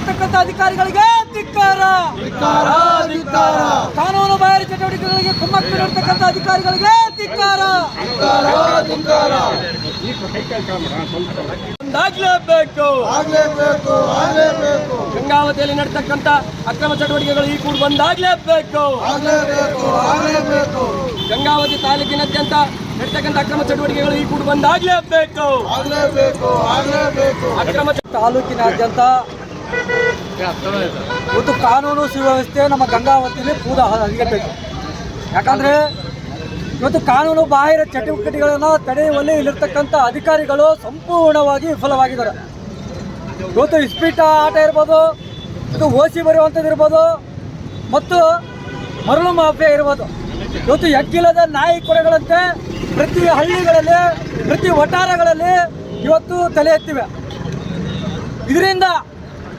ನಡೆಸ್ತಕ್ಕಂಥ ಅಧಿಕಾರಿಗಳಿಗೆ ಧಿಕ್ಕಾರ, ಕಾನೂನು ಬಾಹಿರ ಚಟುವಟಿಕೆಗಳಿಗೆ ಕುಮ್ಮಕ್ಕು ನೀಡತಕ್ಕಂಥ ಅಧಿಕಾರಿಗಳಿಗೆ ಧಿಕ್ಕಾರ. ಗಂಗಾವತಿಯಲ್ಲಿ ನಡೆತಕ್ಕಂಥ ಅಕ್ರಮ ಚಟುವಟಿಕೆಗಳು ಈ ಕೂಡ ಬಂದಾಗಲೇಬೇಕು. ಗಂಗಾವತಿ ತಾಲೂಕಿನಾದ್ಯಂತ ನಡೆತಕ್ಕಂಥ ಅಕ್ರಮ ಚಟುವಟಿಕೆಗಳು ಈ ಕೂಡ ಬಂದಾಗಲೇಬೇಕು. ಅಕ್ರಮ ತಾಲೂಕಿನಾದ್ಯಂತ ಇವತ್ತು ಕಾನೂನು ಸುವ್ಯವಸ್ಥೆ ನಮ್ಮ ಗಂಗಾವತಿಯಲ್ಲಿ ಪೂರ ಹದಗೆಡಬೇಕು. ಯಾಕಂದ್ರೆ ಇವತ್ತು ಕಾನೂನು ಬಾಹಿರ ಚಟುವಟಿಕೆಗಳನ್ನು ತಡೆಯುವಲ್ಲಿ ಇಲ್ಲಿರ್ತಕ್ಕಂಥ ಅಧಿಕಾರಿಗಳು ಸಂಪೂರ್ಣವಾಗಿ ವಿಫಲವಾಗಿದ್ದಾರೆ. ಇವತ್ತು ಇಸ್ಪೀಟ ಆಟ ಇರ್ಬೋದು, ಇದು ಓಸಿ ಬರೆಯುವಂಥದ್ದು ಇರ್ಬೋದು, ಮತ್ತು ಮರಳು ಮಾಫಿಯಾ ಇರ್ಬೋದು. ಇವತ್ತು ಎಕ್ಕಿಲ್ಲದ ನಾಯಿ ಕೊಡೆಗಳಂತೆ ಪ್ರತಿ ಹಳ್ಳಿಗಳಲ್ಲಿ, ಪ್ರತಿ ವಠಾರಗಳಲ್ಲಿ ಇವತ್ತು ತಲೆ ಎತ್ತಿವೆ. ಇದರಿಂದ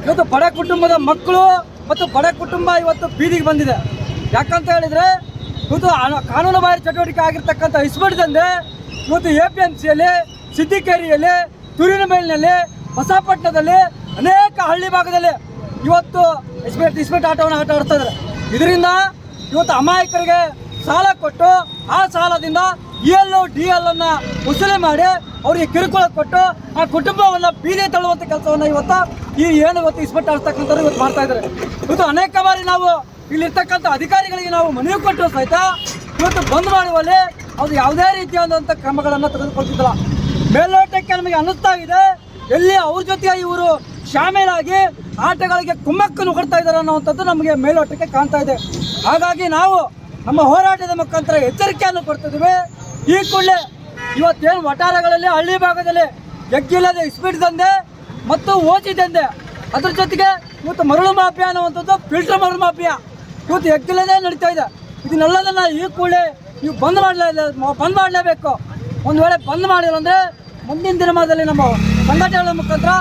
ಇವತ್ತು ಬಡ ಕುಟುಂಬದ ಮಕ್ಕಳು ಮತ್ತು ಬಡ ಕುಟುಂಬ ಇವತ್ತು ಬೀದಿಗೆ ಬಂದಿದೆ. ಯಾಕಂತ ಹೇಳಿದರೆ ಇವತ್ತು ಕಾನೂನು ಬಾಹಿರ ಚಟುವಟಿಕೆ ಆಗಿರ್ತಕ್ಕಂಥ ಇಸ್ಪೀಟ್ ದಂಧೆ ಇವತ್ತು APMCಯಲ್ಲಿ, ಸಿದ್ದಿಕೇರಿಯಲ್ಲಿ, ತುರಿನಮೇಲಿನಲ್ಲಿ, ಹೊಸಪಟ್ಟಣದಲ್ಲಿ ಅನೇಕ ಹಳ್ಳಿ ಭಾಗದಲ್ಲಿ ಇವತ್ತು ಇಸ್ಪೀಟ್ ಆಟವನ್ನು ಆಟ ಆಡ್ತಾ ಇದ್ದಾರೆ. ಇದರಿಂದ ಇವತ್ತು ಅಮಾಯಕರಿಗೆ ಸಾಲ ಕೊಟ್ಟು ಆ ಸಾಲದಿಂದ EL, DL ಅನ್ನು ವಸೂಲಿ ಮಾಡಿ ಅವರಿಗೆ ಕಿರುಕುಳ ಕೊಟ್ಟು ಆ ಕುಟುಂಬವನ್ನು ಬೀದಿ ತಳ್ಳುವಂಥ ಕೆಲಸವನ್ನು ಇವತ್ತು ಇಸ್ಪೀಟ್ ಆಡ್ತಕ್ಕಂಥವ್ರು ಇವತ್ತು ಮಾಡ್ತಾ ಇದ್ದಾರೆ. ಇವತ್ತು ಅನೇಕ ಬಾರಿ ನಾವು ಇಲ್ಲಿರ್ತಕ್ಕಂಥ ಅಧಿಕಾರಿಗಳಿಗೆ ನಾವು ಮನವಿ ಕೊಟ್ಟರು ಸಹಿತ ಇವತ್ತು ಬಂದ್ ಮಾಡುವಲ್ಲಿ ಅದು ಯಾವುದೇ ರೀತಿಯಾದಂಥ ಕ್ರಮಗಳನ್ನು ತೆಗೆದುಕೊಳ್ತಿದ್ದಿಲ್ಲ. ಮೇಲ್ನೋಟಕ್ಕೆ ನಮಗೆ ಅನ್ನಿಸ್ತಾ ಇದೆ ಎಲ್ಲಿ ಅವ್ರ ಜೊತೆ ಇವರು ಶಾಮೀಲಾಗಿ ಆಟಗಳಿಗೆ ಕುಮ್ಮಕ್ಕು ನುಗ್ತಾ ಇದ್ದಾರೆ ಅನ್ನುವಂಥದ್ದು ನಮಗೆ ಮೇಲ್ನೋಟಕ್ಕೆ ಕಾಣ್ತಾ ಇದೆ. ಹಾಗಾಗಿ ನಾವು ನಮ್ಮ ಹೋರಾಟದ ಮುಖಾಂತರ ಎಚ್ಚರಿಕೆಯನ್ನು ಕೊಡ್ತಿದ್ದೀವಿ. ಈ ಕೂಡಲೇ ಇವತ್ತೇನು ವಠಾರಗಳಲ್ಲಿ ಹಳ್ಳಿ ಭಾಗದಲ್ಲಿ ಎಗ್ಗಿಲ್ಲದೆ ಇಸ್ಪೀಟ್ ದಂಧೆ ಮತ್ತು ಓಚಿ ದಂಧೆ, ಅದ್ರ ಜೊತೆಗೆ ಇವತ್ತು ಮರಳು ಮಾಫಿಯಾ ಅನ್ನುವಂಥದ್ದು, ಫಿಲ್ಟರ್ ಮರಳು ಮಾಫಿಯಾ ಇವತ್ತು ಎಗ್ಗಿಲ್ಲದೆ ನಡೀತಾ ಇದೆ. ಇದನ್ನೆಲ್ಲದನ್ನು ಈ ಕೂಡಲೇ ನೀವು ಬಂದ್ ಮಾಡಲೇಬೇಕು. ಒಂದು ವೇಳೆ ಬಂದ್ ಮಾಡಿಲ್ಲ ಅಂದರೆ ಮುಂದಿನ ದಿನಮಾನದಲ್ಲಿ ನಮ್ಮ ಸಂಘಟನೆಗಳ ಮುಖಾಂತರ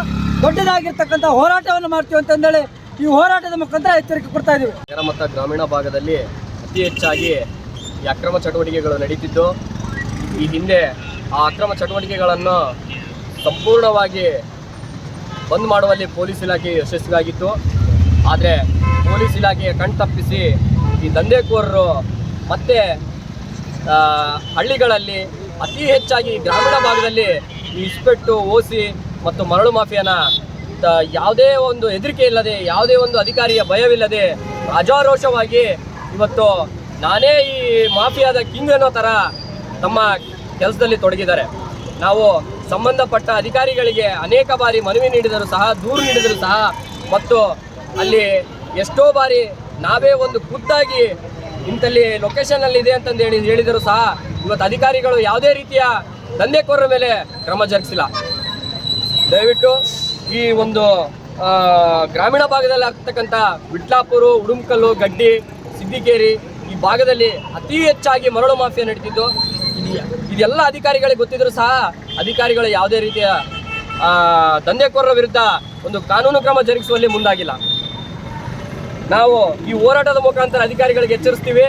ದೊಡ್ಡದಾಗಿರ್ತಕ್ಕಂಥ ಹೋರಾಟವನ್ನು ಮಾಡ್ತೀವಿ ಅಂತಂದೇಳಿ ಈ ಹೋರಾಟದ ಮುಖಾಂತರ ಎಚ್ಚರಿಕೆ ಕೊಡ್ತಾ ಇದ್ದೀವಿ. ನಗರ ಮತ್ತು ಗ್ರಾಮೀಣ ಭಾಗದಲ್ಲಿ ಅತಿ ಹೆಚ್ಚಾಗಿ ಈ ಅಕ್ರಮ ಚಟುವಟಿಕೆಗಳು ನಡೀತಿದ್ದು, ಈ ಹಿಂದೆ ಆ ಅಕ್ರಮ ಚಟುವಟಿಕೆಗಳನ್ನು ಸಂಪೂರ್ಣವಾಗಿ ಬಂದ್ ಮಾಡುವಲ್ಲಿ ಪೊಲೀಸ್ ಇಲಾಖೆ ಯಶಸ್ವಿಯಾಗಿತ್ತು. ಆದರೆ ಪೊಲೀಸ್ ಇಲಾಖೆಯ ಕಣ್ತಪ್ಪಿಸಿ ಈ ದಂಧೆಕೋರರು ಮತ್ತೆ ಹಳ್ಳಿಗಳಲ್ಲಿ ಅತಿ ಹೆಚ್ಚಾಗಿ ಗ್ರಾಮೀಣ ಭಾಗದಲ್ಲಿ ಈ ಇಸ್ಪೆಟ್ಟು, ಓಸಿ ಮತ್ತು ಮರಳು ಮಾಫಿಯಾನ ಯಾವುದೇ ಒಂದು ಹೆದರಿಕೆ ಇಲ್ಲದೆ, ಯಾವುದೇ ಒಂದು ಅಧಿಕಾರಿಯ ಭಯವಿಲ್ಲದೆ ರಾಜಾರೋಷವಾಗಿ ಇವತ್ತು ನಾನೇ ಈ ಮಾಫಿಯಾದ ಕಿಂಗ್ ಅನ್ನೋ ಥರ ತಮ್ಮ ಕೆಲಸದಲ್ಲಿ ತೊಡಗಿದ್ದಾರೆ. ನಾವು ಸಂಬಂಧಪಟ್ಟ ಅಧಿಕಾರಿಗಳಿಗೆ ಅನೇಕ ಬಾರಿ ಮನವಿ ನೀಡಿದರೂ ಸಹ, ದೂರು ನೀಡಿದರೂ ಸಹ, ಮತ್ತು ಅಲ್ಲಿ ಎಷ್ಟೋ ಬಾರಿ ನಾವೇ ಒಂದು ಖುದ್ದಾಗಿ ಇಂಥಲ್ಲಿ ಲೊಕೇಶನಲ್ಲಿ ಇದೆ ಅಂತಂದು ಹೇಳಿದರೂ ಸಹ ಇವತ್ತು ಅಧಿಕಾರಿಗಳು ಯಾವುದೇ ರೀತಿಯ ದಂಧೆಕೋರರ ಮೇಲೆ ಕ್ರಮ ಜರುಗಿಸಿಲ್ಲ. ದಯವಿಟ್ಟು ಈ ಒಂದು ಗ್ರಾಮೀಣ ಭಾಗದಲ್ಲಿ ಆಗ್ತಕ್ಕಂಥ ವಿಟ್ಲಾಪುರ, ಉಡುಮಕಲ್ಲು, ಗಡ್ಡಿ, ಸಿದ್ದಿಕೇರಿ ಈ ಭಾಗದಲ್ಲಿ ಅತಿ ಹೆಚ್ಚಾಗಿ ಮರಳು ಮಾಫಿಯಾ ನಡೀತಿದ್ದು. ಇದೆಲ್ಲ ಅಧಿಕಾರಿಗಳಿಗೆ ಗೊತ್ತಿದ್ರು ಸಹ ಅಧಿಕಾರಿಗಳು ಯಾವುದೇ ರೀತಿಯ ದಂಧೆಕೋರರ ವಿರುದ್ಧ ಒಂದು ಕಾನೂನು ಕ್ರಮ ಜರುಗಿಸುವಲ್ಲಿ ಮುಂದಾಗಿಲ್ಲ. ನಾವು ಈ ಹೋರಾಟದ ಮುಖಾಂತರ ಅಧಿಕಾರಿಗಳಿಗೆ ಎಚ್ಚರಿಸ್ತೀವಿ,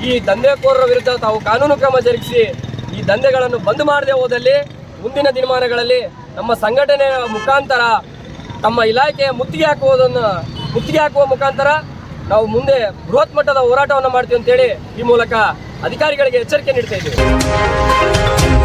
ಈ ದಂಧೆಕೋರರ ವಿರುದ್ಧ ತಾವು ಕಾನೂನು ಕ್ರಮ ಜರುಗಿಸಿ ಈ ದಂಧೆಗಳನ್ನು ಬಂದ್ ಮಾಡದೆ ಹೋದಲ್ಲಿ ಮುಂದಿನ ದಿನಮಾನಗಳಲ್ಲಿ ನಮ್ಮ ಸಂಘಟನೆಯ ಮುಖಾಂತರ ತಮ್ಮ ಇಲಾಖೆಯ ಮುತ್ತಿಗೆ ಹಾಕುವ ಮುಖಾಂತರ ನಾವು ಮುಂದೆ ಬೃಹತ್ ಮಟ್ಟದ ಹೋರಾಟವನ್ನು ಮಾಡ್ತೀವಿ ಅಂತೇಳಿ ಈ ಮೂಲಕ ಅಧಿಕಾರಿಗಳಿಗೆ ಎಚ್ಚರಿಕೆ ನೀಡ್ತಾ ಇದ್ದೀವಿ.